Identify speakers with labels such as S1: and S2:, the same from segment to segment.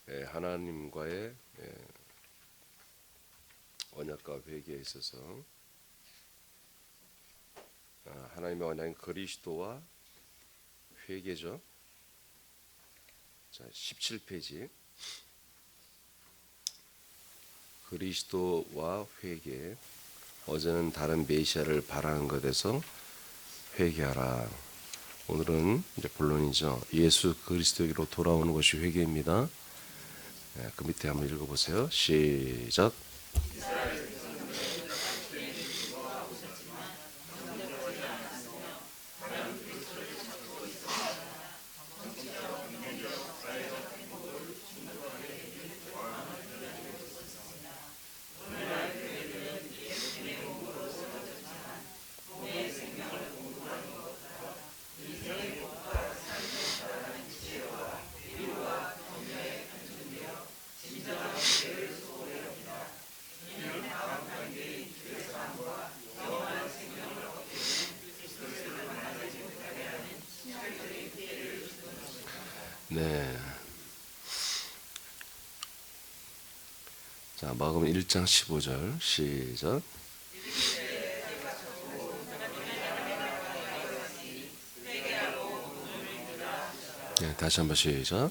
S1: 하나님과의 언약과 회개에 있어서 하나님의 언약인 그리스도와 회개죠. 자, 17페이지 그리스도와 회개. 어제는 다른 메시아를 바라는 것에서 회개하라. 오늘은 이제 본론이죠. 예수 그리스도에게로 돌아오는 것이 회개입니다. 그 밑에 한번 읽어보세요. 시작. 네. 자, 마가복음 1장 15절 시작. 네, 다시 한번 시작.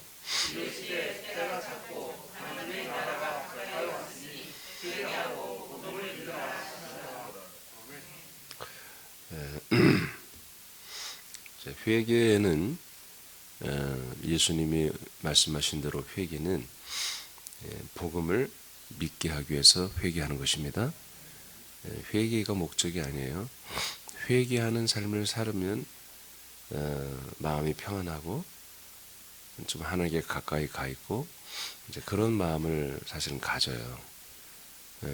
S1: 회개는 예수님이 말씀하신 대로 회개는 복음을 믿게 하기 위해서 회개하는 것입니다. 회개가 목적이 아니에요. 회개하는 삶을 살면 마음이 평안하고 좀 하나님께 가까이 가 있고 이제 그런 마음을 사실은 가져요.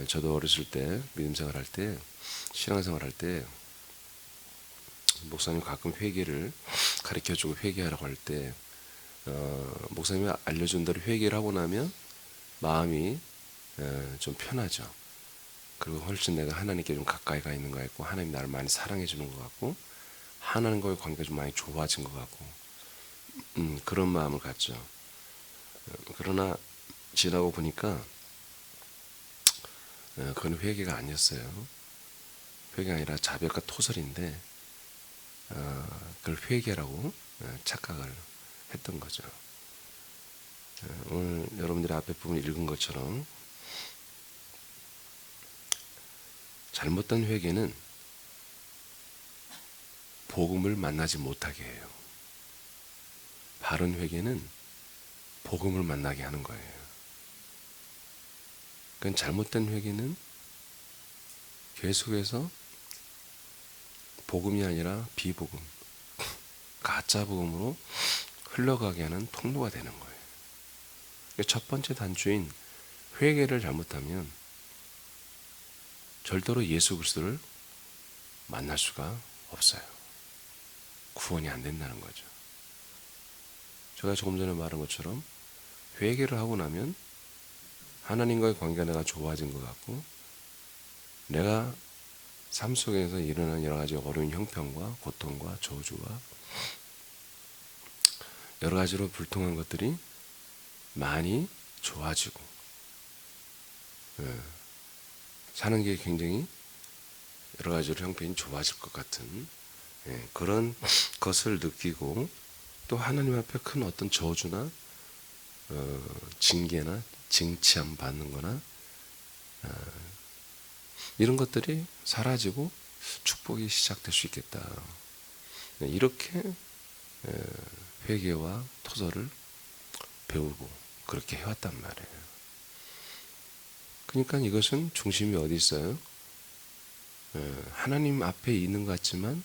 S1: 저도 어렸을 때 믿음 생활할 때 신앙 생활할 때 목사님 가끔 회개를 가르쳐주고 회개하라고 할 때 목사님이 알려준 대로 회개를 하고 나면 마음이 좀 편하죠. 그리고 훨씬 내가 하나님께 좀 가까이 가 있는 것 같고 하나님 나를 많이 사랑해 주는 것 같고 하나님과의 관계가 좀 많이 좋아진 것 같고 그런 마음을 갖죠. 그러나 지나고 보니까 그건 회개가 아니었어요. 회개가 아니라 자백과 토설인데 그걸 회개라고 착각을 했던 거죠. 오늘 여러분들이 앞에 부분 읽은 것처럼 잘못된 회개는 복음을 만나지 못하게 해요. 바른 회개는 복음을 만나게 하는 거예요. 그러니까 잘못된 회개는 계속해서 복음이 아니라 비복음, 가짜 복음으로 흘러가게 하는 통로가 되는 거예요. 첫 번째 단추인 회개를 잘못하면 절대로 예수 그리스도를 만날 수가 없어요. 구원이 안 된다는 거죠. 제가 조금 전에 말한 것처럼 회개를 하고 나면 하나님과의 관계가 내가 좋아진 것 같고 내가 삶 속에서 일어나는 여러 가지 어려운 형편과 고통과 저주와 여러 가지로 불통한 것들이 많이 좋아지고 사는 게 굉장히 여러 가지로 형편이 좋아질 것 같은 그런 것을 느끼고 또 하나님 앞에 큰 어떤 저주나 징계나 징치함 받는 거나 이런 것들이 사라지고 축복이 시작될 수 있겠다. 이렇게 회개와 토설을 배우고 그렇게 해왔단 말이에요. 그러니까 이것은 중심이 어디 있어요? 하나님 앞에 있는 것 같지만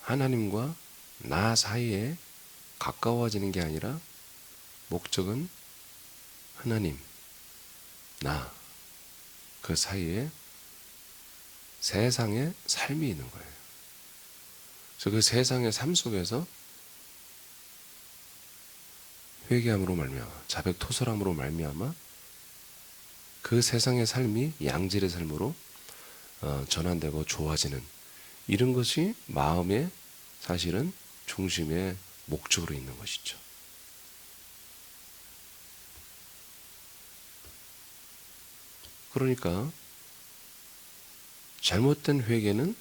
S1: 하나님과 나 사이에 가까워지는 게 아니라 목적은 하나님, 나, 그 사이에 세상의 삶이 있는 거예요. 그래서 그 세상의 삶 속에서 회개함으로 말미암아, 자백 토설함으로 말미암아 그 세상의 삶이 양질의 삶으로 전환되고 좋아지는 이런 것이 마음의 사실은 중심의 목적으로 있는 것이죠. 그러니까 잘못된 회개는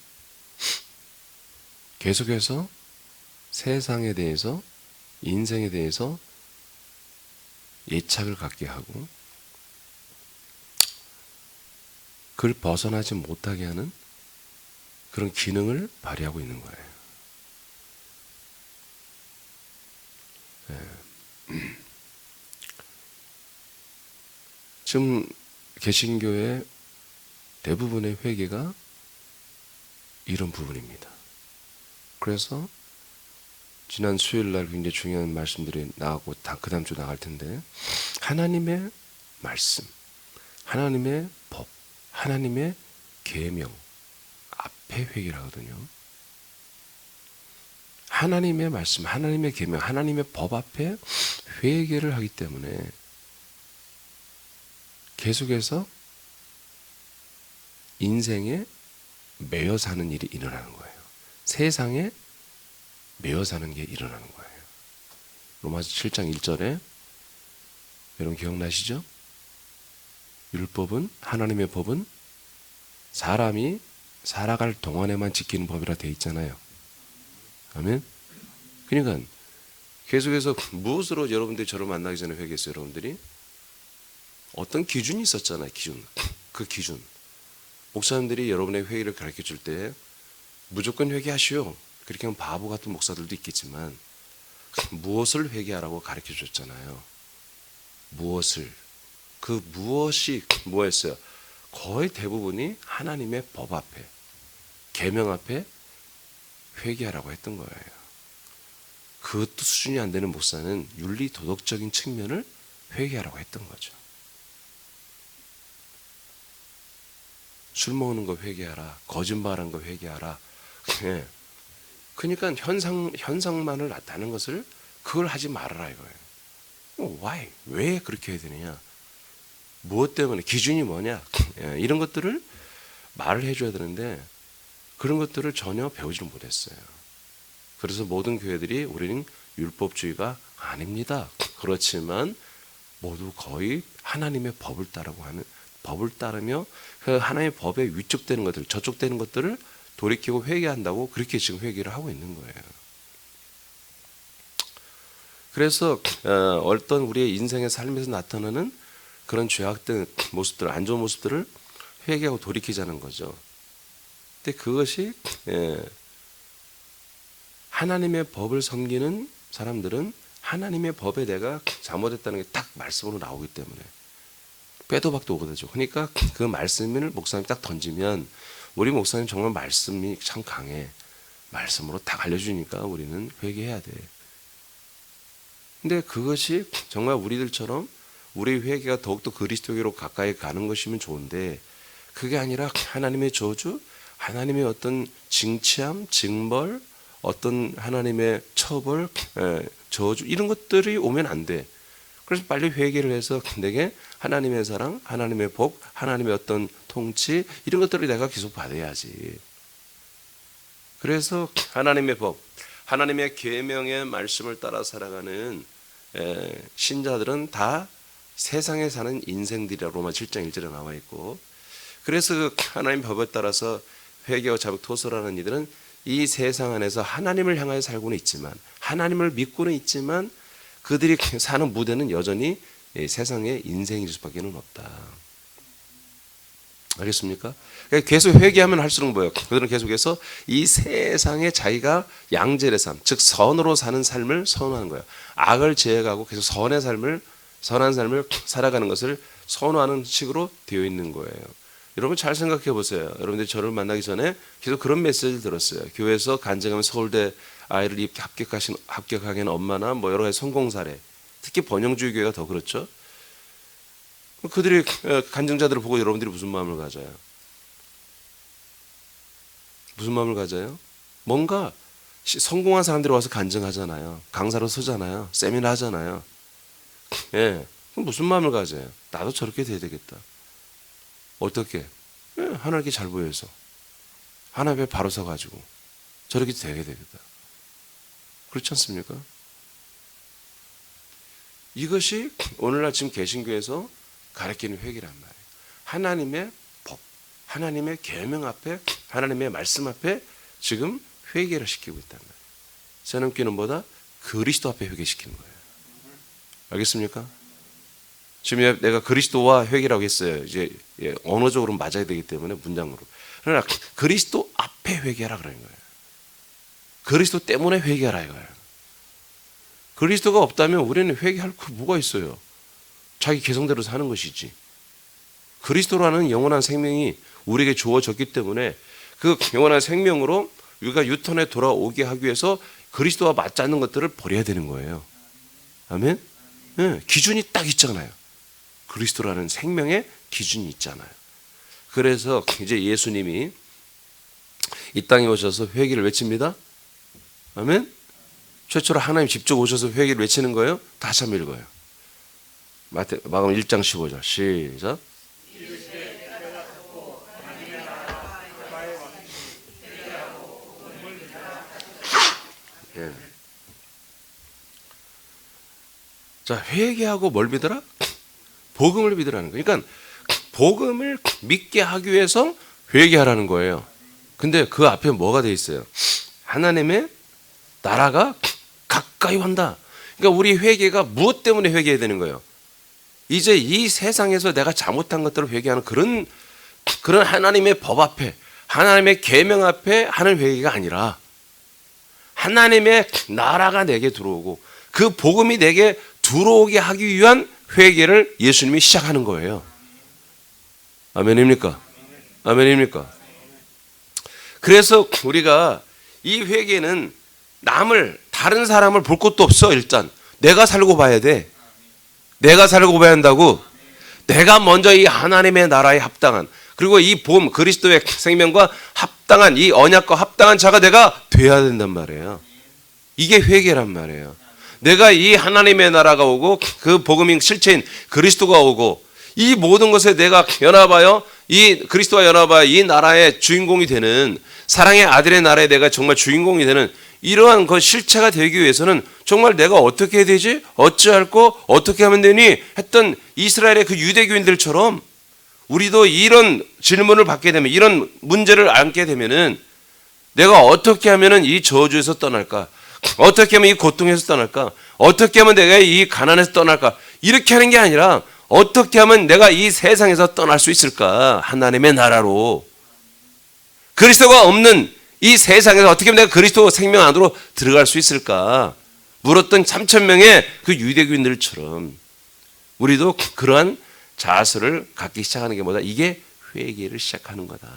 S1: 계속해서 세상에 대해서, 인생에 대해서 예착을 갖게 하고 그걸 벗어나지 못하게 하는 그런 기능을 발휘하고 있는 거예요. 지금 개신교의 대부분의 회개가 이런 부분입니다. 그래서 지난 수요일 날 굉장히 중요한 말씀들이 나가고 그 다음 주 나갈 텐데, 하나님의 말씀, 하나님의 법, 하나님의 계명 앞에 회개를 하거든요. 하나님의 말씀, 하나님의 계명, 하나님의 법 앞에 회개를 하기 때문에 계속해서 인생에 매여 사는 일이 일어나는 거예요. 세상에 매여 사는 게 일어나는 거예요. 로마서 7장 1절에 여러분 기억나시죠? 율법은, 하나님의 법은 사람이 살아갈 동안에만 지키는 법이라 되어 있잖아요. 아멘. 그러니까 계속해서 무엇으로 여러분들이 저를 만나기 전에 회개했어요? 여러분들이 어떤 기준이 있었잖아요. 기준. 그 기준. 목사님들이 여러분의 회개를 가르쳐 줄 때 무조건 회개하시오, 그렇게 하면 바보 같은 목사들도 있겠지만 무엇을 회개하라고 가르쳐 줬잖아요. 무엇을. 그 무엇이 뭐였어요? 거의 대부분이 하나님의 법 앞에, 계명 앞에 회개하라고 했던 거예요. 그것도 수준이 안 되는 목사는 윤리 도덕적인 측면을 회개하라고 했던 거죠. 술 먹는 거 회개하라, 거짓말한 거 회개하라. 예. 그러니까 현상만을 나타내는 것을 그걸 하지 말아라 이거예요. Why? 왜 그렇게 해야 되느냐? 무엇 때문에? 기준이 뭐냐? 예. 이런 것들을 말을 해줘야 되는데 그런 것들을 전혀 배우지를 못했어요. 그래서 모든 교회들이 우리는 율법주의가 아닙니다. 그렇지만 모두 거의 하나님의 법을 따르고 하는, 법을 따르며 그 하나님의 법에 위축되는 것들, 저촉되는 것들을 돌이키고 회개한다고 그렇게 지금 회개를 하고 있는 거예요. 그래서 어떤 우리의 인생의 삶에서 나타나는 그런 죄악된 모습들, 안 좋은 모습들을 회개하고 돌이키자는 거죠. 근데 그것이 하나님의 법을 섬기는 사람들은 하나님의 법에 내가 잘못했다는 게 딱 말씀으로 나오기 때문에 빼도 박도 오거든요. 그러니까 그 말씀을 목사님이 딱 던지면 우리 목사님 정말 말씀이 참 강해. 말씀으로 딱 알려주니까 우리는 회개해야 돼. 근데 그것이 정말 우리들처럼 우리 회개가 더욱더 그리스도교로 가까이 가는 것이면 좋은데 그게 아니라 하나님의 저주, 하나님의 어떤 징치함, 징벌, 어떤 하나님의 처벌, 저주 이런 것들이 오면 안 돼. 그래서 빨리 회개를 해서 내게 하나님의 사랑, 하나님의 복, 하나님의 어떤 통치 이런 것들을 내가 계속 받아야지. 그래서 하나님의 법, 하나님의 계명의 말씀을 따라 살아가는 신자들은 다 세상에 사는 인생들이라 로마 7장 1절에 나와 있고, 그래서 그 하나님 법에 따라서 회개와 자복 토설하는 이들은 이 세상 안에서 하나님을 향하여 살고는 있지만, 하나님을 믿고는 있지만 그들이 사는 무대는 여전히 세상의 인생일 수밖에 없다. 알겠습니까? 계속 회개하면 할수록 뭐예요? 그들은 계속해서 이 세상에 자기가 양절의 삶, 즉 선으로 사는 삶을 선호하는 거예요. 악을 제어하고 계속 선한 삶을 살아가는 것을 선호하는 식으로 되어 있는 거예요. 여러분 잘 생각해 보세요. 여러분들이 저를 만나기 전에 계속 그런 메시지를 들었어요. 교회에서 간증하면 서울대 아이를 합격하게 한 엄마나 뭐 여러 가지 성공 사례, 특히 번영주의 교회가 더 그렇죠. 그들이 간증자들을 보고 여러분들이 무슨 마음을 가져요? 무슨 마음을 가져요? 뭔가 성공한 사람들이 와서 간증하잖아요. 강사로 서잖아요. 세미나 하잖아요. 예, 그럼 무슨 마음을 가져요? 나도 저렇게 돼야 되겠다. 어떻게? 하나님께 잘 보여서 하나님 앞에 바로 서가지고 저렇게 되게 되겠다. 그렇지 않습니까? 이것이 오늘날 지금 개신교에서 가르치는 회개란 말이에요. 하나님의 법, 하나님의 계명 앞에, 하나님의 말씀 앞에 지금 회개를 시키고 있단 말이에요. 새넘기는 보다 그리스도 앞에 회개시키는 거예요. 알겠습니까? 지금 내가 그리스도와 회개라고 했어요. 이제 언어적으로 맞아야 되기 때문에 문장으로. 그러나 그리스도 앞에 회개하라 그러는 거예요. 그리스도 때문에 회개하라 이거예요. 그리스도가 없다면 우리는 회개할 거 뭐가 있어요? 자기 개성대로 사는 것이지. 그리스도라는 영원한 생명이 우리에게 주어졌기 때문에 그 영원한 생명으로 우리가 유턴에 돌아오게 하기 위해서 그리스도와 맞지 않는 것들을 버려야 되는 거예요. 아멘? 네, 기준이 딱 있잖아요. 그리스도라는 생명의 기준이 있잖아요. 그래서 이제 예수님이 이 땅에 오셔서 회개를 외칩니다. 아멘? 최초로 하나님 직접 오셔서 회개를 외치는 거예요. 다시 한번 읽어요. 마가복음 1장 15절 시작. 예. 자, 회개하고 뭘 믿어라? 복음을 믿으라는 거예요. 그러니까 복음을 믿게 하기 위해서 회개하라는 거예요. 근데 그 앞에 뭐가 돼 있어요? 하나님의 나라가 가까이 온다. 그러니까 우리 회개가 무엇 때문에 회개해야 되는 거예요? 이제 이 세상에서 내가 잘못한 것들을 회개하는 그런 하나님의 법 앞에, 하나님의 계명 앞에 하는 회개가 아니라 하나님의 나라가 내게 들어오고 그 복음이 내게 들어오게 하기 위한 회개를 예수님이 시작하는 거예요. 아멘입니까? 아멘입니까? 그래서 우리가 이 회개는 다른 사람을 볼 것도 없어. 일단 내가 살고 봐야 돼. 내가 살고 봐야 한다고. 내가 먼저 이 하나님의 나라에 합당한, 그리고 이 봄 그리스도의 생명과 합당한, 이 언약과 합당한 자가 내가 돼야 된단 말이에요. 이게 회개란 말이에요. 내가 이 하나님의 나라가 오고 그 복음인 실체인 그리스도가 오고 이 모든 것에 내가 연합하여, 이 그리스도와 연합하여 이 나라의 주인공이 되는, 사랑의 아들의 나라에 내가 정말 주인공이 되는 이러한 그 실체가 되기 위해서는 정말 내가 어떻게 해야 되지? 어찌할꼬? 어떻게 하면 되니? 했던 이스라엘의 그 유대교인들처럼 우리도 이런 질문을 받게 되면, 이런 문제를 안게 되면은 내가 어떻게 하면은 이 저주에서 떠날까? 어떻게 하면 이 고통에서 떠날까? 어떻게 하면 내가 이 가난에서 떠날까? 이렇게 하는 게 아니라 어떻게 하면 내가 이 세상에서 떠날 수 있을까? 하나님의 나라로. 그리스도가 없는 이 세상에서 어떻게 하면 내가 그리스도 생명 안으로 들어갈 수 있을까? 물었던 3,000명의 그 유대교인들처럼 우리도 그러한 자세를 갖기 시작하는 게 뭐다? 이게 회개를 시작하는 거다.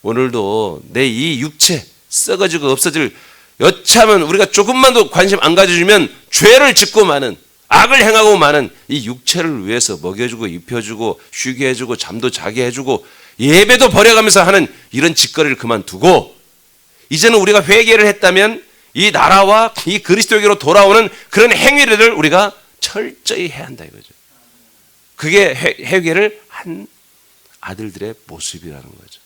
S1: 오늘도 내 이 육체 썩어지고 없어질, 여차하면 우리가 조금만 더 관심 안 가져주면 죄를 짓고 마는, 악을 행하고 마는 이 육체를 위해서 먹여주고 입혀주고 쉬게 해주고 잠도 자게 해주고 예배도 버려가면서 하는 이런 짓거리를 그만두고 이제는 우리가 회개를 했다면 이 나라와 이 그리스도에게로 돌아오는 그런 행위를 우리가 철저히 해야 한다 이거죠. 그게 회개를 한 아들들의 모습이라는 거죠.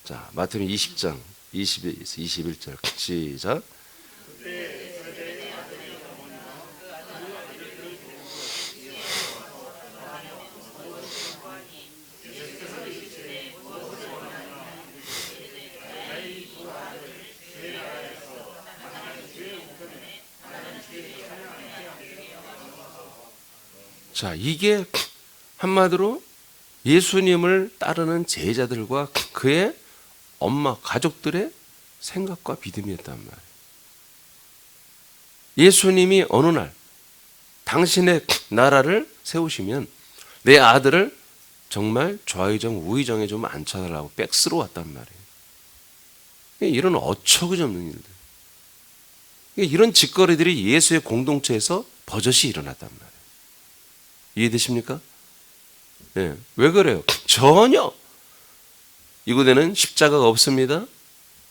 S1: 자, 마태복음 20장 21절 시작. 자, 이게 한마디로 예수님을 따르는 제자들과 그의 엄마, 가족들의 생각과 믿음이었단 말이에요. 예수님이 어느 날 당신의 나라를 세우시면 내 아들을 정말 좌의정, 우의정에 좀 앉혀달라고 백스로 왔단 말이에요. 이런 어처구니없는 일들. 이런 짓거리들이 예수의 공동체에서 버젓이 일어났단 말이에요. 이해되십니까? 네. 왜 그래요? 전혀 이곳에는 십자가가 없습니다.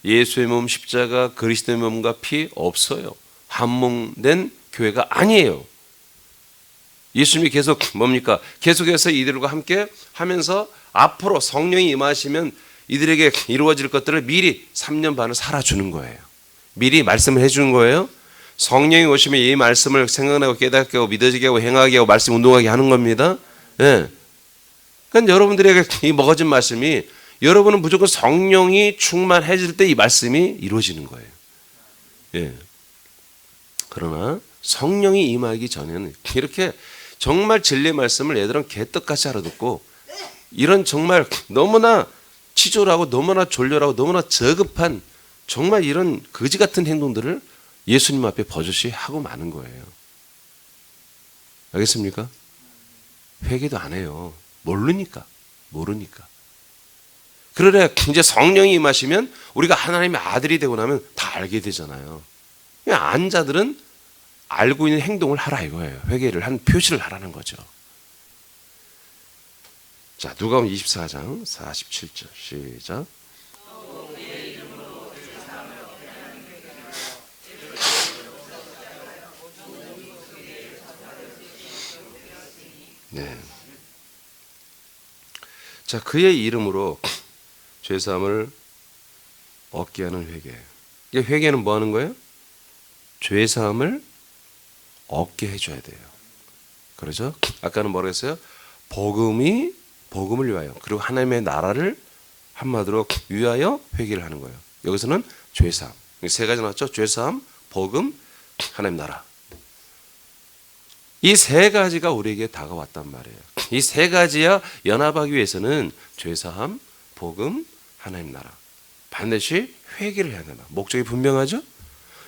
S1: 예수의 몸 십자가, 그리스도의 몸과 피 없어요. 한몸된 교회가 아니에요. 예수님이 계속 뭡니까? 계속해서 이들과 함께 하면서 앞으로 성령이 임하시면 이들에게 이루어질 것들을 미리 3년 반을 살아주는 거예요. 미리 말씀을 해주는 거예요. 성령이 오시면 이 말씀을 생각나고 깨닫게 하고 믿어지게 하고 행하게 하고 말씀 운동하게 하는 겁니다. 예. 그러니까 여러분들에게 이 먹어진 말씀이 여러분은 무조건 성령이 충만해질 때 이 말씀이 이루어지는 거예요. 예. 그러나 성령이 임하기 전에는 이렇게 정말 진리의 말씀을 애들은 개떡같이 알아듣고 이런 정말 너무나 치졸하고 너무나 졸렬하고 너무나 저급한 정말 이런 거지 같은 행동들을 예수님 앞에 버젓이 하고 마는 거예요. 알겠습니까? 회개도 안 해요. 모르니까. 그러나 이제 성령이 임하시면 우리가 하나님의 아들이 되고 나면 다 알게 되잖아요. 안 자들은 알고 있는 행동을 하라 이거예요. 회개를 한 표시를 하라는 거죠. 자, 누가복음 24장 47절 시작. 네. 자, 그의 이름으로 죄사함을 얻게 하는 회개. 이게 회개는 뭐 하는 거예요? 죄사함을 얻게 해줘야 돼요. 그렇죠? 아까는 뭐라고 했어요? 복음을 위하여, 그리고 하나님의 나라를 한마디로 위하여 회개를 하는 거예요. 여기서는 죄사함. 세 가지 나왔죠? 죄사함, 복음, 하나님 나라. 이 세 가지가 우리에게 다가왔단 말이에요. 이 세 가지야 연합하기 위해서는 죄사함, 복음, 하나님 나라. 반드시 회개를 해야 된다. 목적이 분명하죠?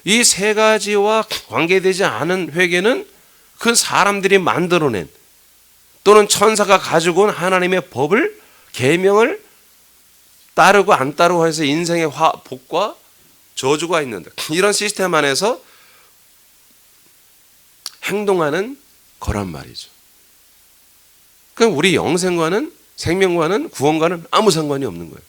S1: 이 세 가지와 관계되지 않은 회개는 그 사람들이 만들어낸 또는 천사가 가지고 온 하나님의 법을, 계명을 따르고 안 따르고 해서 인생의 복과 저주가 있는데 이런 시스템 안에서 행동하는 거란 말이죠. 그럼 우리 영생과는, 생명과는, 구원과는 아무 상관이 없는 거예요.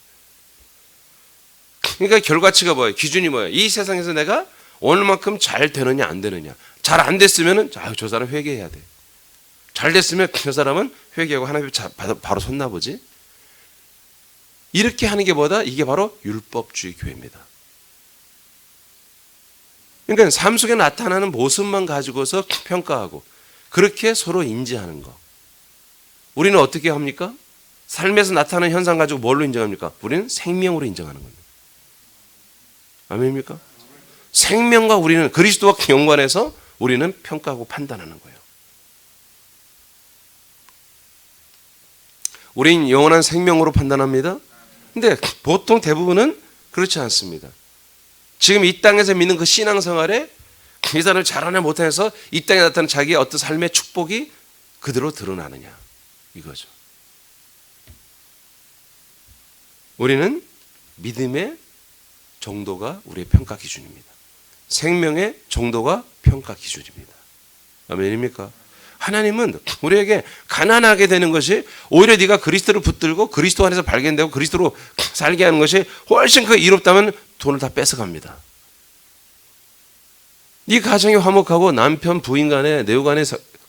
S1: 그러니까 결과치가 뭐예요? 기준이 뭐예요? 이 세상에서 내가 어느 만큼 잘 되느냐 안 되느냐. 잘 안 됐으면 저 사람 회개해야 돼. 잘 됐으면 저 사람은 회개하고 하나님 바로 손나보지. 이렇게 하는 게 뭐다? 이게 바로 율법주의 교회입니다. 그러니까 삶 속에 나타나는 모습만 가지고서 평가하고 그렇게 서로 인지하는 거. 우리는 어떻게 합니까? 삶에서 나타나는 현상 가지고 뭘로 인정합니까? 우리는 생명으로 인정하는 겁니다. 아멘입니까? 생명과 우리는 그리스도와 연관해서 우리는 평가하고 판단하는 거예요. 우린 영원한 생명으로 판단합니다. 근데 보통 대부분은 그렇지 않습니다. 지금 이 땅에서 믿는 그 신앙생활에 이 사람을 잘하냐 못해서 이 땅에 나타나는 자기의 어떤 삶의 축복이 그대로 드러나느냐 이거죠. 우리는 믿음의 정도가 우리의 평가 기준입니다. 생명의 정도가 평가 기준입니다. 아멘입니까? 하나님은 우리에게 가난하게 되는 것이 오히려 네가 그리스도를 붙들고 그리스도 안에서 발견되고 그리스도로 살게 하는 것이 훨씬 그 이롭다면 돈을 다 뺏어갑니다. 네 가정이 화목하고 남편 부인 간에 내우 간에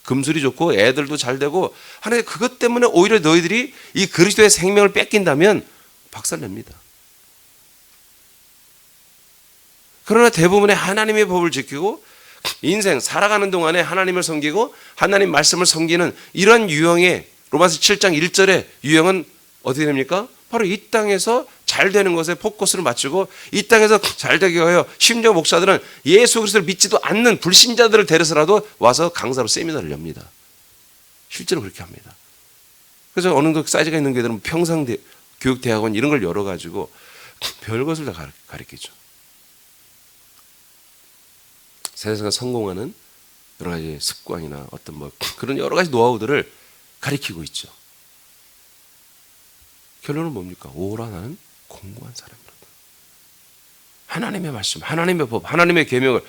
S1: 금술이 좋고 애들도 잘 되고 하나님 그것 때문에 오히려 너희들이 이 그리스도의 생명을 뺏긴다면 박살냅니다. 그러나 대부분의 하나님의 법을 지키고 인생 살아가는 동안에 하나님을 섬기고 하나님 말씀을 섬기는 이런 유형의 로마서 7장 1절의 유형은 어떻게 됩니까? 바로 이 땅에서 잘 되는 것에 포커스를 맞추고 이 땅에서 잘 되게 하여 심지어 목사들은 예수 그리스도를 믿지도 않는 불신자들을 데려서라도 와서 강사로 세미나를 엽니다. 실제로 그렇게 합니다. 그래서 어느 정도 사이즈가 있는 교회들은 평상교육대학원 이런 걸 열어가지고 별것을 다 가르치죠. 세상에서 성공하는 여러 가지 습관이나 어떤 뭐 그런 여러 가지 노하우들을 가리키고 있죠. 결론은 뭡니까? 오라 나는 공고한 사람이로다. 하나님의 말씀, 하나님의 법, 하나님의 계명을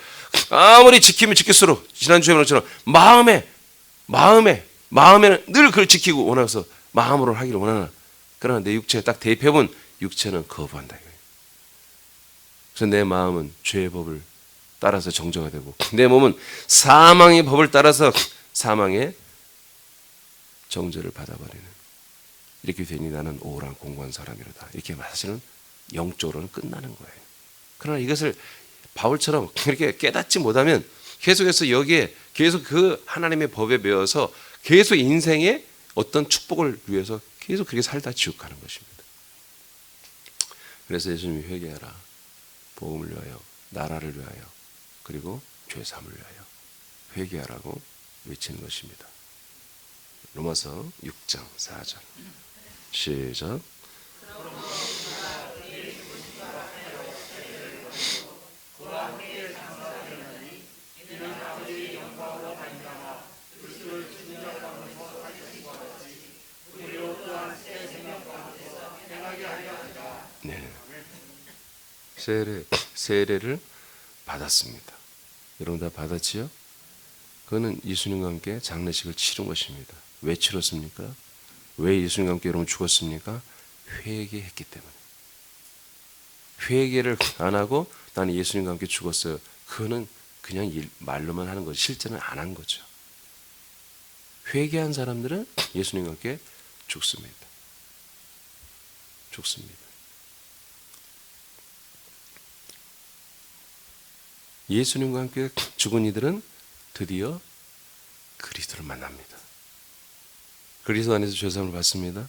S1: 아무리 지키면 지킬수록 지난주에 말한 것처럼 마음에는 늘 그걸 지키고 원해서 마음으로 하기를 원하나 그러나 내 육체에 딱 대입해본 육체는 거부한다. 그래서 내 마음은 죄의 법을 따라서 정죄가 되고 내 몸은 사망의 법을 따라서 사망의 정죄를 받아버리는 이렇게 되니 나는 오란 공고한 사람이로다. 이렇게 사실은 영적으로는 끝나는 거예요. 그러나 이것을 바울처럼 이렇게 깨닫지 못하면 계속해서 여기에 계속 그 하나님의 법에 매여서 계속 인생의 어떤 축복을 위해서 계속 그렇게 살다 지옥하는 것입니다. 그래서 예수님이 회개하라, 복음을 위하여, 나라를 위하여, 그리고 죄사함을 위하여 회개하라고 외치는 것입니다. 로마서 6장 4절 시작. 네. 세례를 받았습니다. 여러분 다 받았지요? 그거는 예수님과 함께 장례식을 치른 것입니다. 왜 치렀습니까? 왜 예수님과 함께 여러분 죽었습니까? 회개했기 때문에. 회개를 안 하고 나는 예수님과 함께 죽었어요. 그거는 그냥 말로만 하는 거죠. 실제는 안 한 거죠. 회개한 사람들은 예수님과 함께 죽습니다. 죽습니다. 예수님과 함께 죽은 이들은 드디어 그리스도를 만납니다. 그리스도 안에서 죄사함을 받습니다.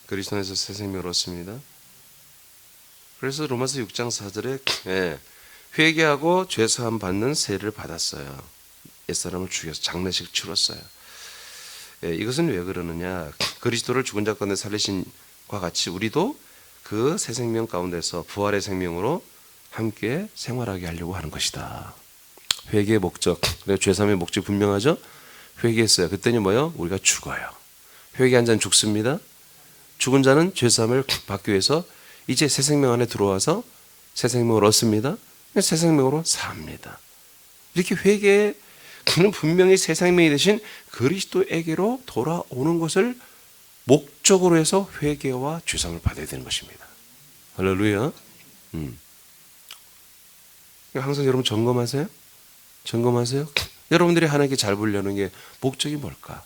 S1: 그리스도 안에서 새 생명을 얻습니다. 그래서 로마서 6장 4절에 회개하고 죄사함 받는 세례를 받았어요. 옛사람을 죽여서 장례식 치렀어요. 이것은 왜 그러느냐? 그리스도를 죽은 자 가운데 살리신과 같이 우리도 그 새 생명 가운데서 부활의 생명으로 함께 생활하게 하려고 하는 것이다. 회개의 목적, 죄사함의 목적이 분명하죠? 회개했어요. 그때는 뭐요? 우리가 죽어요. 회개한 자는 죽습니다. 죽은 자는 죄사함을 받기 위해서 이제 새 생명 안에 들어와서 새 생명을 얻습니다. 새 생명으로 삽니다. 이렇게 회개에 그는 분명히 새 생명이 되신 그리스도에게로 돌아오는 것을 목적으로 해서 회개와 죄사함을 받아야 되는 것입니다. 할렐루야. 항상 여러분 점검하세요. 점검하세요. 여러분들이 하나님께 잘 보려는 게 목적이 뭘까?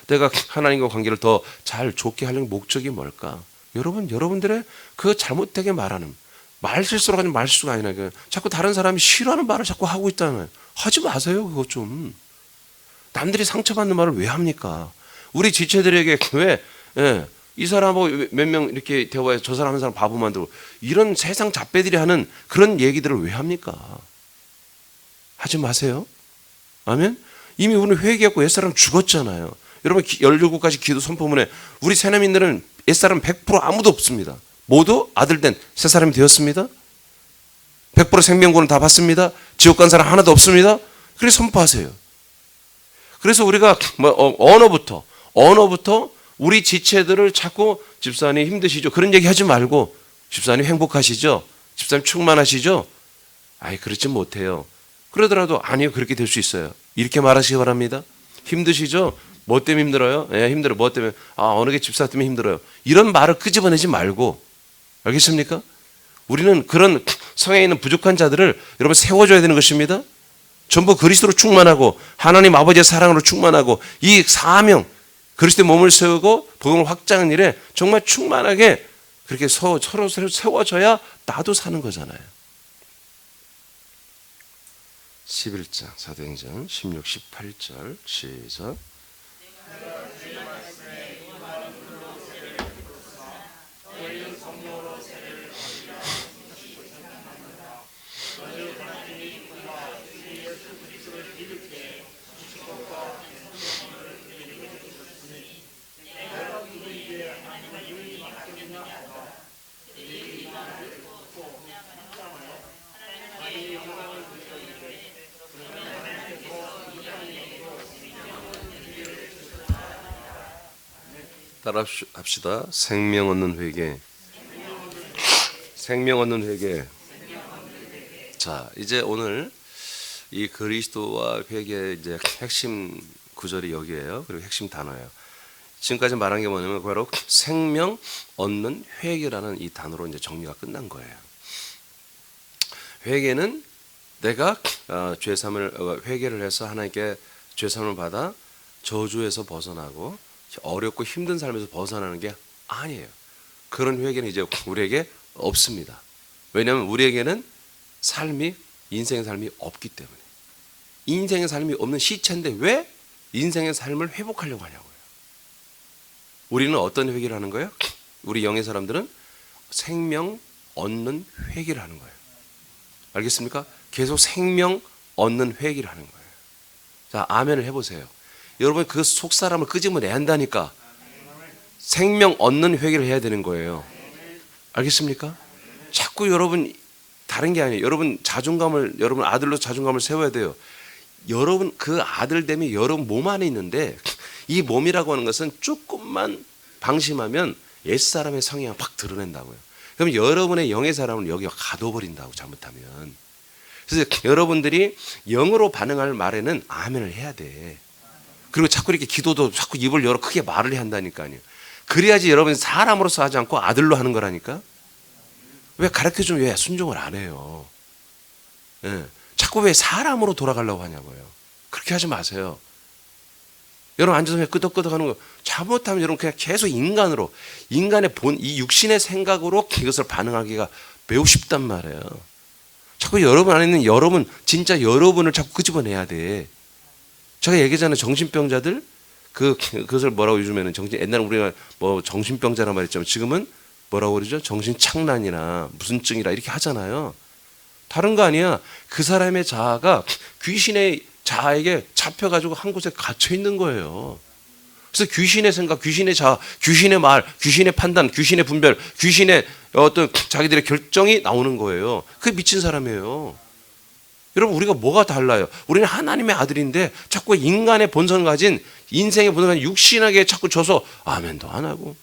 S1: 내가 하나님과 관계를 더 잘 좋게 하려는 목적이 뭘까? 여러분들의 그 잘못되게 말하는 말실수로 하는 말수가 아니라 자꾸 다른 사람이 싫어하는 말을 자꾸 하고 있잖아요. 하지 마세요. 그거 좀. 남들이 상처받는 말을 왜 합니까? 우리 지체들에게 왜 이 사람하고 몇 명 이렇게 대화해서 저 사람 한 사람 바보 만들고 이런 세상 잡배들이 하는 그런 얘기들을 왜 합니까? 하지 마세요. 아멘. 이미 우리는 회개했고 옛사람 죽었잖아요. 여러분 17가지 기도 선포문에 우리 새남인들은 옛사람 100% 아무도 없습니다. 모두 아들된 새 사람이 되었습니다. 100% 생명권을 다 받습니다. 지옥 간 사람 하나도 없습니다. 그래서 선포하세요. 그래서 우리가 언어부터 우리 지체들을 자꾸 집사님 힘드시죠? 그런 얘기 하지 말고 집사님 행복하시죠? 집사님 충만하시죠? 아이 그렇지 못해요. 그러더라도 아니요 그렇게 될 수 있어요. 이렇게 말하시기 바랍니다. 힘드시죠? 뭐 때문에 힘들어요? 힘들어요. 뭐 때문에? 어느 게 집사 때문에 힘들어요. 이런 말을 끄집어내지 말고 알겠습니까? 우리는 그런 성에 있는 부족한 자들을 여러분 세워줘야 되는 것입니다. 전부 그리스도로 충만하고 하나님 아버지의 사랑으로 충만하고 이 사명 그리스도의 몸을 세우고 복음을 확장하는 일에 정말 충만하게 그렇게 서로 세워져야 나도 사는 거잖아요. 11장 사도행전 16, 18절 시작. 따라합시다. 생명 얻는 회개. 생명 얻는 회개. 자, 이제 오늘 이 그리스도와 회개의 이제 핵심 구절이 여기에요. 그리고 핵심 단어예요. 지금까지 말한 게 뭐냐면 바로 생명 얻는 회개라는 이 단어로 이제 정리가 끝난 거예요. 회개는 내가 회개를 해서 하나님께 죄사함을 받아 저주에서 벗어나고 어렵고 힘든 삶에서 벗어나는 게 아니에요. 그런 회개는 이제 우리에게 없습니다. 왜냐하면 우리에게는 인생의 삶이 없기 때문에. 인생의 삶이 없는 시체인데 왜 인생의 삶을 회복하려고 하냐고요. 우리는 어떤 회개를 하는 거예요? 우리 영의 사람들은 생명 얻는 회개를 하는 거예요. 알겠습니까? 계속 생명 얻는 회개를 하는 거예요. 자, 아멘을 해보세요. 여러분 그 속사람을 끄집어내야 한다니까. 생명 얻는 회개를 해야 되는 거예요. 알겠습니까? 자꾸 여러분 다른 게 아니에요. 여러분 자존감을, 여러분 아들로 자존감을 세워야 돼요. 여러분 그 아들됨이 여러분 몸 안에 있는데 이 몸이라고 하는 것은 조금만 방심하면 옛사람의 성향을 팍 드러낸다고요. 그럼 여러분의 영의 사람을 여기가 가둬버린다고 잘못하면. 그래서 여러분들이 영으로 반응할 말에는 아멘을 해야 돼. 그리고 자꾸 이렇게 기도도 자꾸 입을 열어 크게 말을 해야 한다니까요. 그래야지 여러분이 사람으로서 하지 않고 아들로 하는 거라니까. 왜 가르쳐주면 왜 순종을 안 해요? 예. 자꾸 왜 사람으로 돌아가려고 하냐고요. 그렇게 하지 마세요. 여러분 앉아서 그냥 끄덕끄덕 하는 거 잘못하면 여러분 그냥 계속 인간으로, 인간의 본, 이 육신의 생각으로 이것을 반응하기가 매우 쉽단 말이에요. 자꾸 여러분 안에 있는 여러분, 진짜 여러분을 자꾸 끄집어내야 돼. 제가 얘기하잖아요. 정신병자들 그것을 뭐라고 요즘에는 옛날에 우리가 뭐 정신병자란 말 했지만 지금은 뭐라고 그러죠? 정신착란이나 무슨 증이라 이렇게 하잖아요. 다른 거 아니야. 그 사람의 자아가 귀신의 자아에게 잡혀가지고 한 곳에 갇혀 있는 거예요. 그래서 귀신의 생각, 귀신의 자아, 귀신의 말, 귀신의 판단, 귀신의 분별, 귀신의 어떤 자기들의 결정이 나오는 거예요. 그게 미친 사람이에요. 여러분 우리가 뭐가 달라요? 우리는 하나님의 아들인데 자꾸 인간의 본성을 가진, 인생의 본성을 가진 육신에게 자꾸 져서 아멘도 안 하고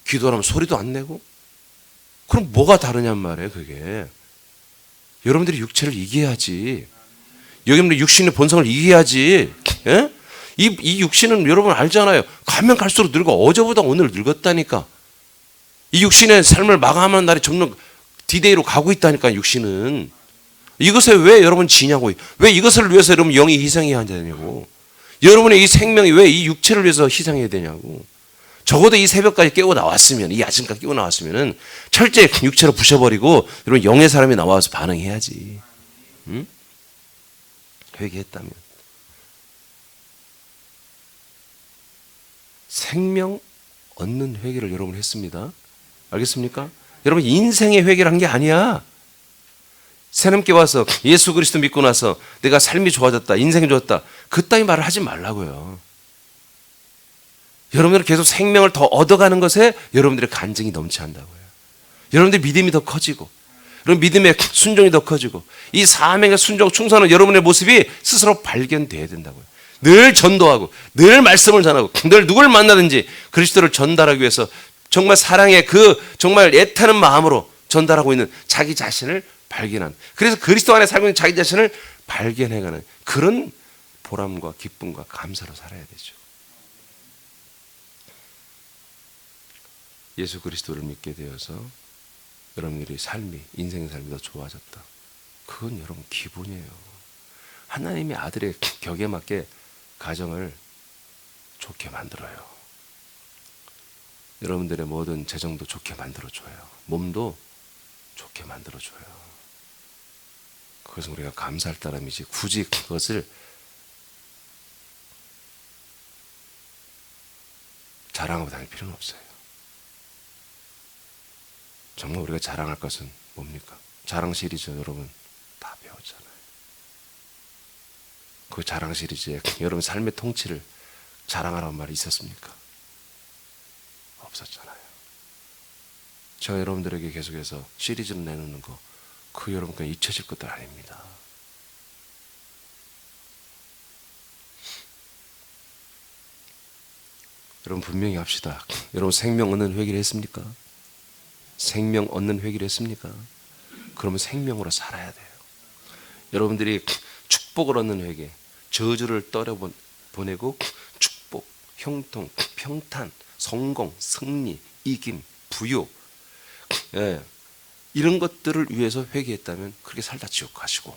S1: 기도하면 소리도 안 내고. 그럼 뭐가 다르냔 말이에요. 그게 여러분들이 육체를 이겨야지. 여러분들이 육신의 본성을 이겨야지. 예? 이 육신은 여러분 알잖아요. 가면 갈수록 늙어. 어제보다 오늘 늙었다니까. 이 육신의 삶을 마감하는 날이 점점 디데이로 가고 있다니까. 육신은 이것에 왜 여러분 지냐고. 왜 이것을 위해서 여러분 영이 희생해야 되냐고. 여러분의 이 생명이 왜 이 육체를 위해서 희생해야 되냐고. 적어도 이 새벽까지 깨고 나왔으면, 이 아침까지 깨고 나왔으면은 철저히 육체로 부셔버리고 여러분 영의 사람이 나와서 반응해야지. 응? 회개했다면. 생명 얻는 회개를 여러분 했습니다. 알겠습니까? 여러분 인생의 회개를 한 게 아니야. 새넘게 와서 예수 그리스도 믿고 나서 내가 삶이 좋아졌다, 인생이 좋았다, 그따위 말을 하지 말라고요. 여러분들은 계속 생명을 더 얻어가는 것에 여러분들의 간증이 넘쳐난다고요. 여러분들의 믿음이 더 커지고, 여러분 믿음의 순종이 더 커지고, 이 사명의 순종, 충성은 여러분의 모습이 스스로 발견돼야 된다고요. 늘 전도하고, 늘 말씀을 전하고, 늘 누굴 만나든지 그리스도를 전달하기 위해서 정말 사랑의 그 정말 애타는 마음으로 전달하고 있는 자기 자신을 발견한, 그래서 그리스도 안에 살고 있는 자기 자신을 발견해가는 그런 보람과 기쁨과 감사로 살아야 되죠. 예수 그리스도를 믿게 되어서 여러분들이 삶이, 인생의 삶이 더 좋아졌다. 그건 여러분 기본이에요. 하나님의 아들의 격에 맞게 가정을 좋게 만들어요. 여러분들의 모든 재정도 좋게 만들어줘요. 몸도 좋게 만들어줘요. 그것은 우리가 감사할 따름이지 굳이 그것을 자랑하고 다닐 필요는 없어요. 정말 우리가 자랑할 것은 뭡니까? 자랑 시리즈 여러분 다 배웠잖아요. 그 자랑 시리즈에 여러분 삶의 통치를 자랑하라는 말이 있었습니까? 없었잖아요. 제가 여러분들에게 계속해서 시리즈를 내놓는 거, 그 여러분 그냥 잊혀질 것도 아닙니다. 여러분 분명히 합시다. 여러분 생명 얻는 회개를 했습니까? 생명 얻는 회개를 했습니까? 그러면 생명으로 살아야 돼요. 여러분들이 축복을 얻는 회개, 저주를 떨어보내고 축복, 형통, 평탄, 성공, 승리, 이김, 부요, 예, 이런 것들을 위해서 회개했다면 그렇게 살다 지옥 가시고,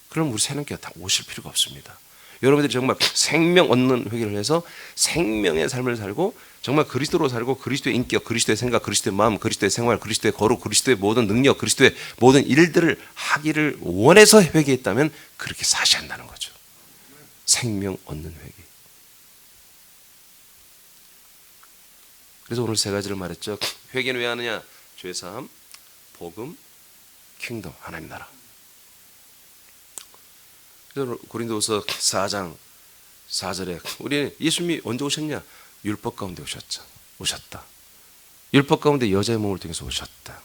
S1: 그럼 우리 새넘게 다 오실 필요가 없습니다. 여러분들이 정말 생명 얻는 회개를 해서 생명의 삶을 살고 정말 그리스도로 살고 그리스도의 인격, 그리스도의 생각, 그리스도의 마음, 그리스도의 생활, 그리스도의 거룩, 그리스도의 모든 능력, 그리스도의 모든 일들을 하기를 원해서 회개했다면 그렇게 사셔야 한다는 거죠. 생명 얻는 회개. 그래서 오늘 세 가지를 말했죠. 회개는 왜 하느냐? 죄사함, 복음, 킹덤, 하나님 나라. 그래서 고린도후서 4장 4절에 우리 예수님이 언제 오셨냐? 율법 가운데 오셨다. 율법 가운데 여자의 몸을 통해서 오셨다.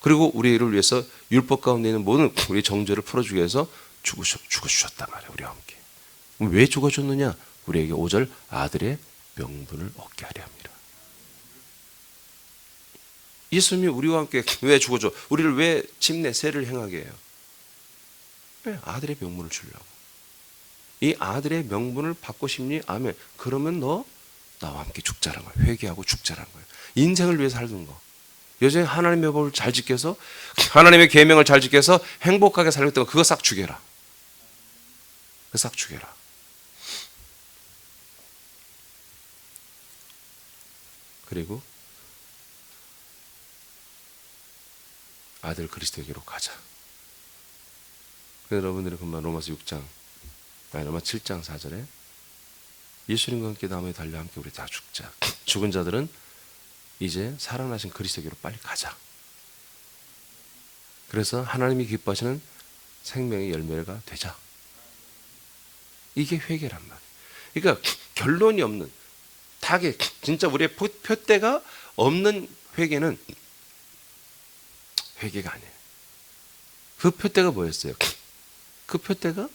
S1: 그리고 우리를 위해서 율법 가운데 있는 모든 우리 정죄를 풀어주기 위해서 죽어주셨단 말이에요. 우리와 함께. 왜 죽어줬느냐? 우리에게 5절 아들의 명분을 얻게 하려 합니다. 예수님이 우리와 함께 왜 죽어줘? 우리를 왜 침례 세를 행하게 해요? 왜? 아들의 명분을 주려고. 이 아들의 명분을 받고 싶니? 아멘. 그러면 너 나와 함께 죽자라는 거예요. 회개하고 죽자라는 거예요. 인생을 위해서 살던 거. 여전히 하나님의 법을 잘 지켜서 하나님의 계명을 잘 지켜서 행복하게 살겠다고 그거 싹 죽여라. 그거 싹 죽여라. 그리고 아들 그리스도에게로 가자. 그래서 여러분들이 금방 로마서 6장, 로마 7장 4절에 예수님과 함께 나무에 달려 함께 우리 다 죽자. 죽은 자들은 이제 살아나신 그리스도에게로 빨리 가자. 그래서 하나님이 기뻐하시는 생명의 열매가 되자. 이게 회개란 말이에요. 그러니까 결론이 없는 타겟, 진짜 우리의 표대가 없는 회개는 회개가 아니에요. 그 표대가 뭐였어요? 그 표대가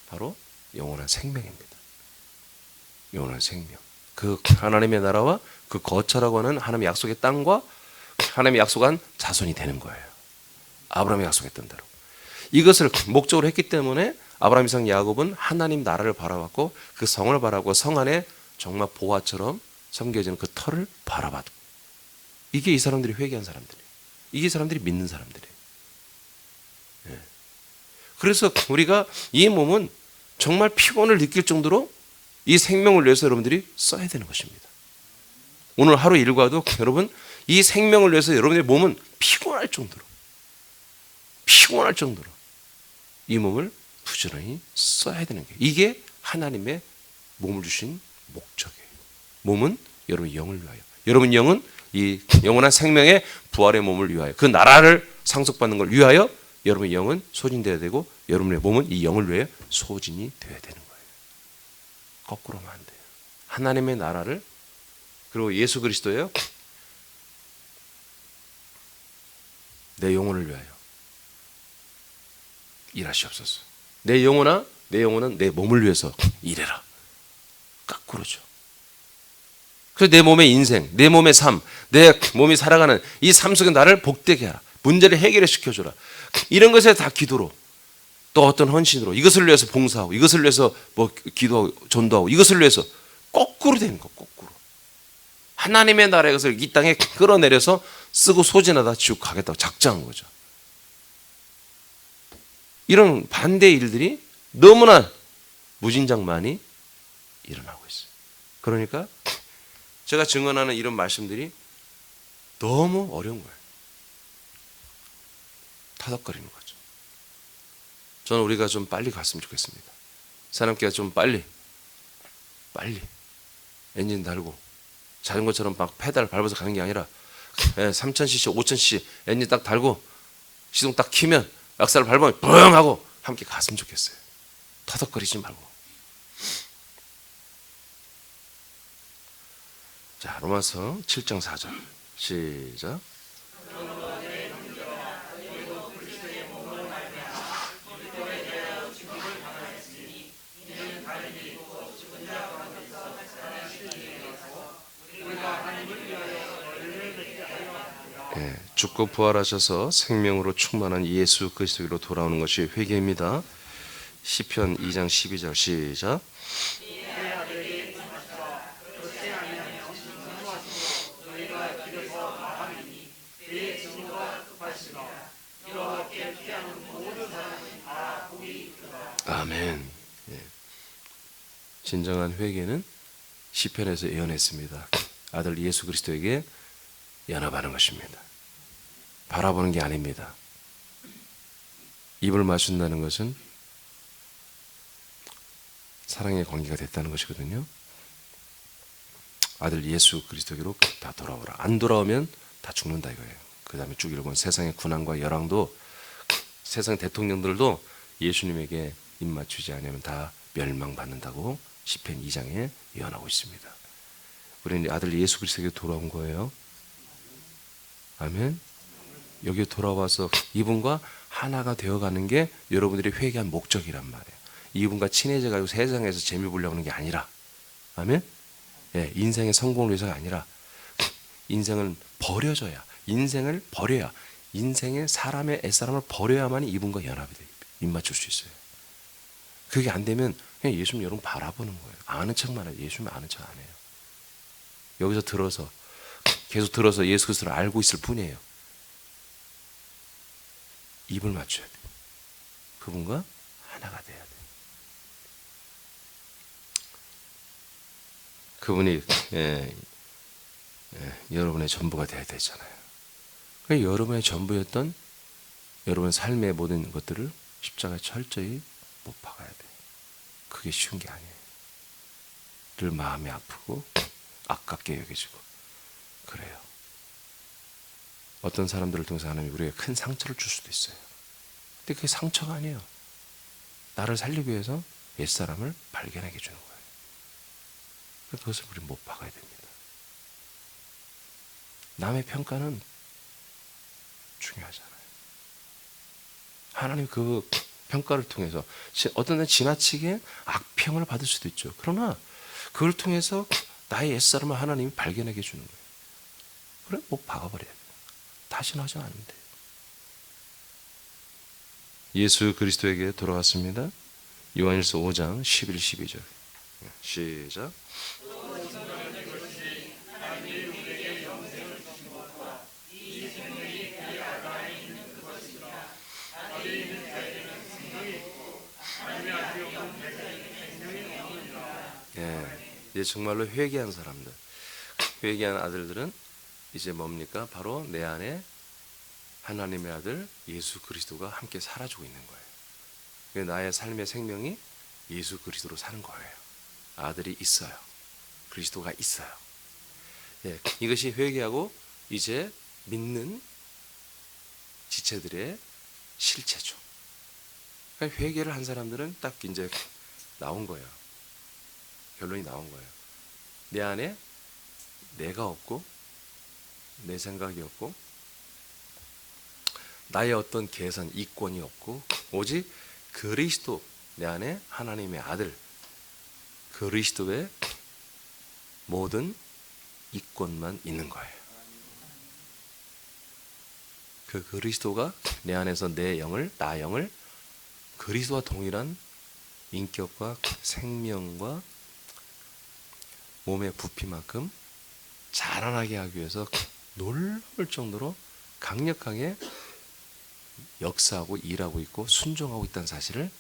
S1: 바로 영원한 생명입니다. 영원한 생명. 그 하나님의 나라와 그 거처라고 하는 하나님의 약속의 땅과 하나님의 약속한 자손이 되는 거예요. 아브라함이 약속했던 대로. 이것을 목적으로 했기 때문에 아브라함, 이삭, 야곱은 하나님 나라를 바라봤고 그 성을 바라보고 성 안에 정말 보화처럼 섬겨지는 그 터를 바라봤고, 이게 이 사람들이 회개한 사람들이에요. 이게 사람들이 믿는 사람들이에요. 그래서 우리가 이 몸은 정말 피곤을 느낄 정도로 이 생명을 위해서 여러분들이 써야 되는 것입니다. 오늘 하루 일과도 여러분 이 생명을 위해서 여러분의 몸은 피곤할 정도로 이 몸을 부지런히 써야 되는 게, 이게 하나님의 몸을 주신 목적이에요. 몸은 여러분 영을 위하여, 여러분 영은 이 영원한 생명의 부활의 몸을 위하여, 그 나라를 상속받는 걸 위하여 여러분의 영은 소진되어야 되고 여러분의 몸은 이 영을 위해 소진이 되어야 되는 거예요. 거꾸로만 안 돼요. 하나님의 나라를, 그리고 예수 그리스도예요. 내 영혼을 위하여 일하시옵소서. 내 영혼은 내 몸을 위해서 일해라. 거꾸로죠. 그래서 내 몸의 인생, 내 몸의 삶, 내 몸이 살아가는 이 삶 속에 나를 복되게 하라. 문제를 해결해 시켜줘라. 이런 것에 다 기도로, 또 어떤 헌신으로 이것을 위해서 봉사하고, 이것을 위해서 뭐 기도하고 전도하고, 이것을 위해서 거꾸로 되는 거. 거꾸로 하나님의 나라의 것을 이 땅에 끌어내려서 쓰고 소진하다 지옥 가겠다고 작정한 거죠. 이런 반대 일들이 너무나 무진장 많이 일어나고 있어요. 그러니까 제가 증언하는 이런 말씀들이 너무 어려운 거예요. 타덕거리는 거죠. 저는 우리가 좀 빨리 갔으면 좋겠습니다. 사람께가 좀 빨리 엔진 달고 자전거처럼 막 페달 밟아서 가는 게 아니라 3000cc, 5000cc 엔진 딱 달고 시동 딱 키면 악셀을 밟으면 뻥 하고 함께 갔으면 좋겠어요. 터덕거리지 말고. 자, 로마서 7장 4절 시작. 죽고 부활하셔서 생명으로 충만한 예수 그리스도로 돌아오는 것이 회개입니다. 시편 2장 12절 시작. 진정한 회개는 시편에서 예언했습니다. 아들 예수 그리스도에게 연합하는 것입니다. 바라보는 게 아닙니다. 입을 맞춘다는 것은 사랑의 관계가 됐다는 것이거든요. 아들 예수 그리스도에게로 다 돌아오라. 안 돌아오면 다 죽는다 이거예요. 그 다음에 쭉 읽으면 세상의 군왕과 열왕도, 세상 대통령들도 예수님에게 입 맞추지 않으면 다 멸망받는다고 시편 2장에 예언하고 있습니다. 우리는 아들 예수 그리스도에게 돌아온 거예요. 아멘. 여기 돌아와서 이분과 하나가 되어가는 게 여러분들이 회개한 목적이란 말이에요. 이분과 친해져가지고 세상에서 재미 보려고 하는 게 아니라, 아멘. 예, 인생의 성공을 위해서가 아니라 인생을 버려줘야, 인생을 버려야, 인생의 사람의 애사람을 버려야만 이분과 연합이 돼요. 입맞출 수 있어요. 그게 안 되면 그냥 예수님 여러분 바라보는 거예요. 아는 척만 해요. 예수님 아는 척 안 해요. 여기서 들어서 계속 들어서 예수 그리스도를 알고 있을 뿐이에요. 입을 맞춰야 돼요. 그분과 하나가 돼야 돼요. 그분이 여러분의 전부가 돼야 되잖아요. 그러니까 여러분의 전부였던 여러분 삶의 모든 것들을 십자가에 철저히 못 박아야 돼요. 그게 쉬운 게 아니에요. 늘 마음이 아프고 아깝게 여겨지고 그래요. 어떤 사람들을 통해서 하나님이 우리에게 큰 상처를 줄 수도 있어요. 근데 그게 상처가 아니에요. 나를 살리기 위해서 옛사람을 발견하게 해주는 거예요. 그것을 우리 못 박아야 됩니다. 남의 평가는 중요하잖아요. 하나님 그 평가를 통해서 어떤 데 지나치게 악평을 받을 수도 있죠. 그러나 그걸 통해서 나의 옛사람을 하나님이 발견하게 해주는 거예요. 그래? 못 박아버려야 돼요. 다시는 하지 않으면 돼요. 예수 그리스도에게 돌아왔습니다. 요한일서 5장 11, 12절 시작. 이제 정말로 회개한 사람들, 회개한 아들들은 이제 뭡니까? 바로 내 안에 하나님의 아들 예수 그리스도가 함께 살아주고 있는 거예요. 나의 삶의 생명이 예수 그리스도로 사는 거예요. 아들이 있어요. 그리스도가 있어요. 예, 이것이 회개하고 이제 믿는 지체들의 실체죠. 그러니까 회개를 한 사람들은 딱 이제 나온 거예요. 결론이 나온 거예요. 내 안에 내가 없고 내 생각이 없고 나의 어떤 계산, 이권이 없고 오직 그리스도, 내 안에 하나님의 아들 그리스도의 모든 이권만 있는 거예요. 그 그리스도가 내 안에서 내 영을, 나 영을 그리스도와 동일한 인격과 생명과 몸의 부피만큼 자라나게 하기 위해서 놀라울 정도로 강력하게 역사하고 일하고 있고 순종하고 있다는 사실을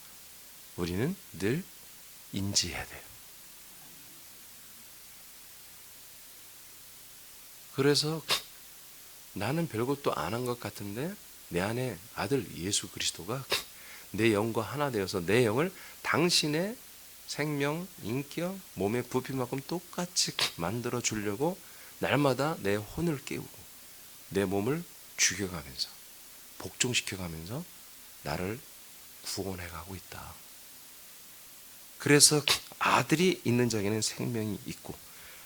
S1: 우리는 늘 인지해야 돼요. 그래서 나는 별것도 안 한 것 같은데 내 안에 아들 예수 그리스도가 내 영과 하나 되어서 내 영을 당신의 생명, 인격, 몸의 부피만큼 똑같이 만들어 주려고 날마다 내 혼을 깨우고 내 몸을 죽여가면서 복종시켜가면서 나를 구원해가고 있다. 그래서 아들이 있는 자에게는 생명이 있고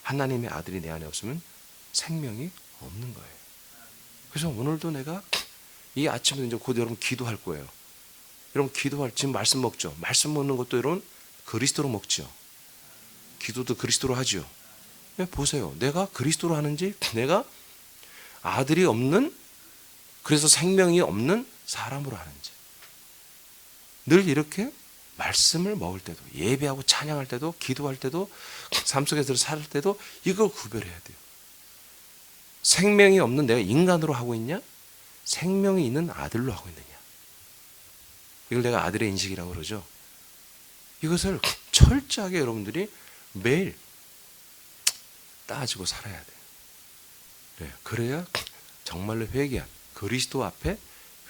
S1: 하나님의 아들이 내 안에 없으면 생명이 없는 거예요. 그래서 오늘도 내가 이 아침에 이제 곧 여러분 기도할 거예요. 여러분 기도할 지금 말씀 먹죠. 말씀 먹는 것도 여러분 그리스도로 먹죠. 기도도 그리스도로 하죠. 보세요. 내가 그리스도로 하는지 내가 아들이 없는 그래서 생명이 없는 사람으로 하는지 늘 이렇게 말씀을 먹을 때도 예배하고 찬양할 때도 기도할 때도 삶 속에서 살 때도 이걸 구별해야 돼요. 생명이 없는 내가 인간으로 하고 있냐? 생명이 있는 아들로 하고 있느냐? 이걸 내가 아들의 인식이라고 그러죠. 이것을 철저하게 여러분들이 매일 따지고 살아야 돼요. 네, 그래야 정말로 회개한 그리스도 앞에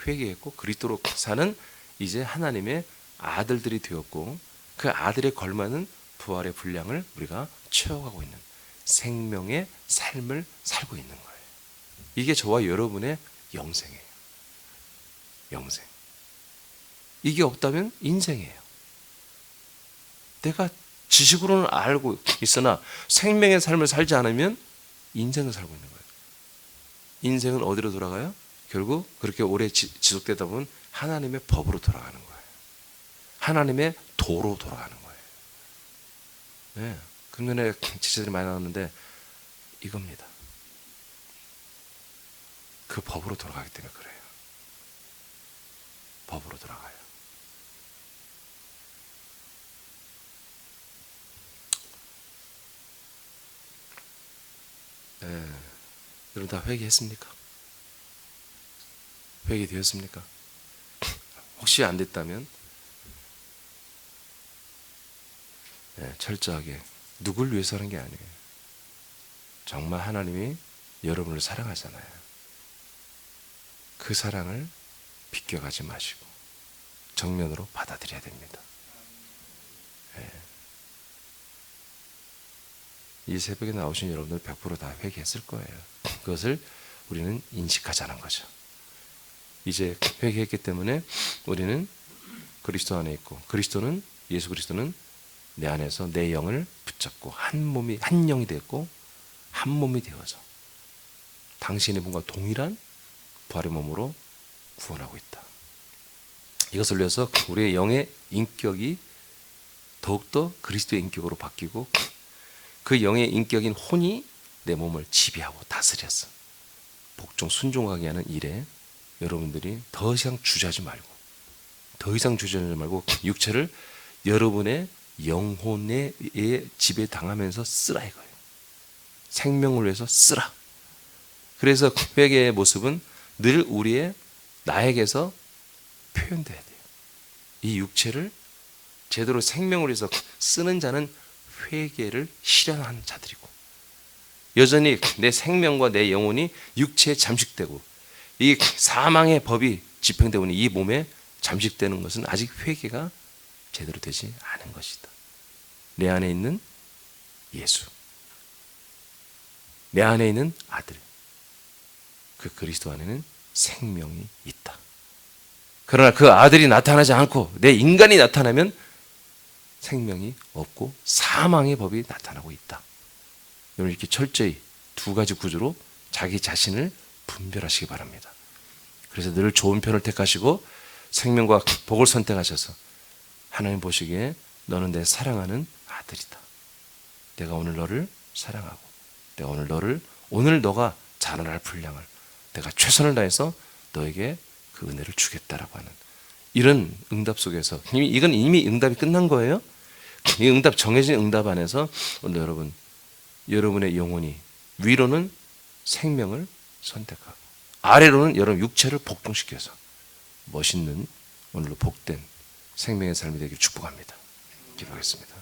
S1: 회개했고 그리스도로 사는 이제 하나님의 아들들이 되었고 그 아들에 걸맞는 부활의 분량을 우리가 채워가고 있는 생명의 삶을 살고 있는 거예요. 이게 저와 여러분의 영생이에요. 영생. 이게 없다면 인생이에요. 내가 지식으로는 알고 있으나 생명의 삶을 살지 않으면 인생을 살고 있는 거예요. 인생은 어디로 돌아가요? 결국 그렇게 오래 지속되다 보면 하나님의 법으로 돌아가는 거예요. 하나님의 도로 돌아가는 거예요. 네. 금년에 지체들이 많이 나왔는데 이겁니다. 그 법으로 돌아가기 때문에 그래요. 법으로 돌아가요. 네. 여러분 다 회개했습니까? 회개되었습니까? 혹시 안 됐다면 네, 철저하게 누굴 위해서 하는 게 아니에요. 정말 하나님이 여러분을 사랑하잖아요. 그 사랑을 비껴가지 마시고 정면으로 받아들여야 됩니다. 네. 이 새벽에 나오신 여러분들 100% 다 회개했을 거예요. 그것을 우리는 인식하지 않은 거죠. 이제 회개했기 때문에 우리는 그리스도 안에 있고 그리스도는 예수 그리스도는 내 안에서 내 영을 붙잡고 한 영이 됐고 한 몸이 되어서 당신의 몸과 동일한 부활의 몸으로 구원하고 있다. 이것을 위해서 우리의 영의 인격이 더욱더 그리스도의 인격으로 바뀌고 그 영의 인격인 혼이 내 몸을 지배하고 다스렸어. 복종 순종하게 하는 일에 여러분들이 더 이상 주저하지 말고 육체를 여러분의 영혼의 지배 당하면서 쓰라 이거예요. 생명을 위해서 쓰라. 그래서 회개의 모습은 늘 우리의 나에게서 표현돼야 돼요. 이 육체를 제대로 생명을 위해서 쓰는 자는 회개를 실현한 자들이고 여전히 내 생명과 내 영혼이 육체에 잠식되고 이 사망의 법이 집행되고 있는 이 몸에 잠식되는 것은 아직 회개가 제대로 되지 않은 것이다. 내 안에 있는 예수, 내 안에 있는 아들, 그 그리스도 안에는 생명이 있다. 그러나 그 아들이 나타나지 않고 내 인간이 나타나면 생명이 없고 사망의 법이 나타나고 있다. 여러분 이렇게 철저히 두 가지 구조로 자기 자신을 분별하시기 바랍니다. 그래서 늘 좋은 편을 택하시고 생명과 복을 선택하셔서 하나님 보시기에 너는 내 사랑하는 아들이다. 내가 오늘 너를 사랑하고 내가 오늘 너가 자라날 분량을 내가 최선을 다해서 너에게 그 은혜를 주겠다라고 하는 이런 응답 속에서 이건 이미 응답이 끝난 거예요. 이 응답 정해진 응답 안에서 오늘 여러분의 영혼이 위로는 생명을 선택하고 아래로는 여러분 육체를 복종시켜서 멋있는 오늘로 복된 생명의 삶이 되길 축복합니다. 기도하겠습니다.